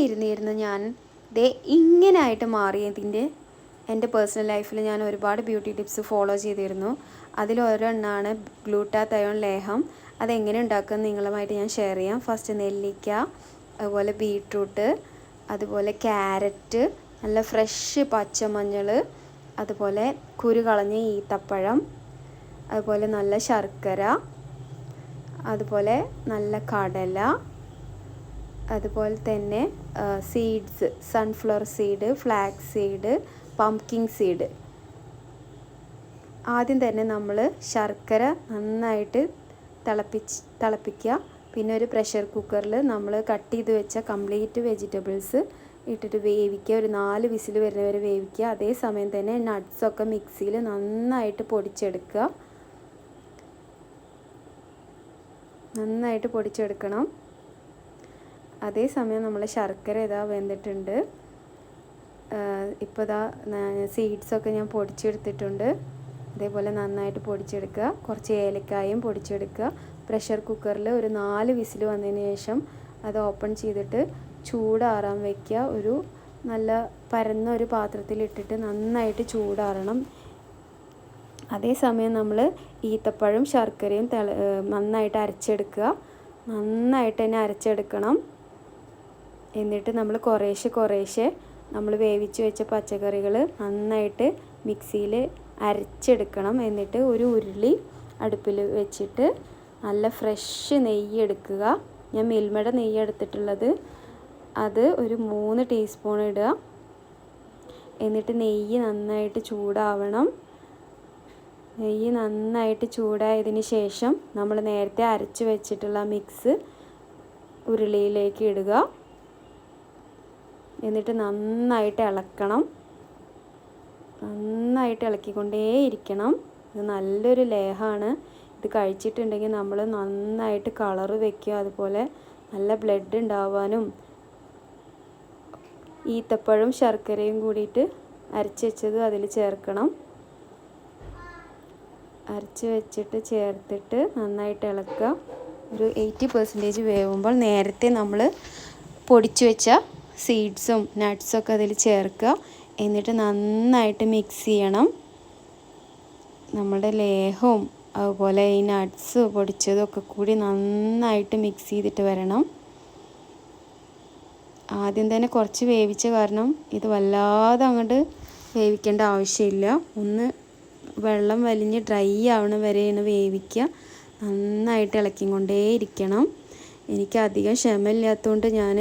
ഇരുന്നിരുന്ന് ഞാൻ ഇങ്ങനായിട്ട് മാറിയതിൻ്റെ എൻ്റെ പേഴ്സണൽ ലൈഫിൽ ഞാൻ ഒരുപാട് ബ്യൂട്ടി ടിപ്സ് ഫോളോ ചെയ്തിരുന്നു. അതിലൊരെണ്ണമാണ് ഗ്ലൂട്ടാതയോൺ ലേഹം. അതെങ്ങനെ ഉണ്ടാക്കുമെന്ന് നിങ്ങളുമായിട്ട് ഞാൻ ഷെയർ ചെയ്യാം. ഫസ്റ്റ് നെല്ലിക്ക, അതുപോലെ ബീട്രൂട്ട്, അതുപോലെ ക്യാരറ്റ്, നല്ല ഫ്രഷ് പച്ചമഞ്ഞൾ, അതുപോലെ കുരു കളഞ്ഞ ഈത്തപ്പഴം, അതുപോലെ നല്ല ശർക്കര, അതുപോലെ നല്ല കടല, അതുപോലെ തന്നെ seeds, sunflower seed, flax seed, pumpkin seed. ആദ്യം തന്നെ നമ്മൾ ശർക്കര നന്നായിട്ട് തിളപ്പിക്കുക. പിന്നെ ഒരു പ്രഷർ കുക്കറിൽ നമ്മൾ കട്ട് ചെയ്ത് വെച്ച കംപ്ലീറ്റ് വെജിറ്റബിൾസ് ഇട്ടിട്ട് വേവിക്കുക. ഒരു 4 വിസിൽ വരുന്നവരെ വേവിക്കുക. അതേസമയം തന്നെ നട്ട്സൊക്കെ മിക്സിയിൽ നന്നായിട്ട് പൊടിച്ചെടുക്കണം. അതേസമയം നമ്മൾ ശർക്കര വെന്തിട്ടുണ്ട്. ഇപ്പോൾ സീഡ്സൊക്കെ ഞാൻ പൊടിച്ചെടുത്തിട്ടുണ്ട്. അതേപോലെ നന്നായിട്ട് പൊടിച്ചെടുക്കുക. കുറച്ച് ഏലക്കായും പൊടിച്ചെടുക്കുക. പ്രഷർ കുക്കറിൽ ഒരു 4 വിസിൽ വന്നതിന് ശേഷം അത് ഓപ്പൺ ചെയ്തിട്ട് ചൂടാറാൻ വയ്ക്കുക. ഒരു നല്ല പരന്ന ഒരു പാത്രത്തിലിട്ടിട്ട് നന്നായിട്ട് ചൂടാറണം. അതേസമയം നമ്മൾ ഈത്തപ്പഴം ശർക്കരയും നന്നായിട്ട് നന്നായിട്ട് തന്നെ അരച്ചെടുക്കണം. എന്നിട്ട് നമ്മൾ കുറേശ്ശെ നമ്മൾ വേവിച്ച് വെച്ച പച്ചക്കറികൾ നന്നായിട്ട് മിക്സിയിൽ അരച്ചെടുക്കണം. എന്നിട്ട് ഒരു ഉരുളി അടുപ്പിൽ വെച്ചിട്ട് നല്ല ഫ്രഷ് നെയ്യ് എടുക്കുക. ഞാൻ മിൽമയുടെ നെയ്യ് എടുത്തിട്ടുള്ളത്. അത് ഒരു 3 ടീസ്പൂൺ ഇടുക. എന്നിട്ട് നെയ്യ് നന്നായിട്ട് ചൂടാവണം. നെയ്യ് നന്നായിട്ട് ചൂടായതിന് ശേഷം നമ്മൾ നേരത്തെ അരച്ച് വെച്ചിട്ടുള്ള മിക്സ് ഉരുളിയിലേക്ക് ഇടുക. എന്നിട്ട് നന്നായിട്ട് ഇളക്കണം. നന്നായിട്ട് ഇളക്കിക്കൊണ്ടേയിരിക്കണം. ഇത് നല്ലൊരു ലേഹമാണ്. ഇത് കഴിച്ചിട്ടുണ്ടെങ്കിൽ നമ്മൾ നന്നായിട്ട് കളറ് വയ്ക്കുക. അതുപോലെ നല്ല ബ്ലഡ് ഉണ്ടാവാനും. ഈത്തപ്പഴം ശർക്കരയും കൂടിയിട്ട് അരച്ച് വെച്ചത് അതിൽ ചേർക്കണം. അരച്ച് വെച്ചിട്ട് ചേർത്തിട്ട് നന്നായിട്ട് ഇളക്കുക. ഒരു 80% വേവുമ്പോൾ നേരത്തെ നമ്മൾ പൊടിച്ചു വെച്ച സീഡ്സും നട്ട്സൊക്കെ അതിൽ ചേർക്കുക. എന്നിട്ട് നന്നായിട്ട് മിക്സ് ചെയ്യണം. നമ്മുടെ ലേഹവും അതുപോലെ ഈ നട്ട്സ് പൊടിച്ചതും ഒക്കെ കൂടി നന്നായിട്ട് മിക്സ് ചെയ്തിട്ട് വരണം. ആദ്യം തന്നെ കുറച്ച് വേവിച്ച കാരണം ഇത് വല്ലാതെ അങ്ങോട്ട് വേവിക്കേണ്ട ആവശ്യമില്ല. ഒന്ന് വെള്ളം വലിഞ്ഞ് ഡ്രൈ ആവണ വരെയാണ് വേവിക്കുക. നന്നായിട്ട് ഇളക്കിക്കൊണ്ടേയിരിക്കണം. എനിക്ക് അധികം ക്ഷമയില്ലാത്തതുകൊണ്ട് ഞാൻ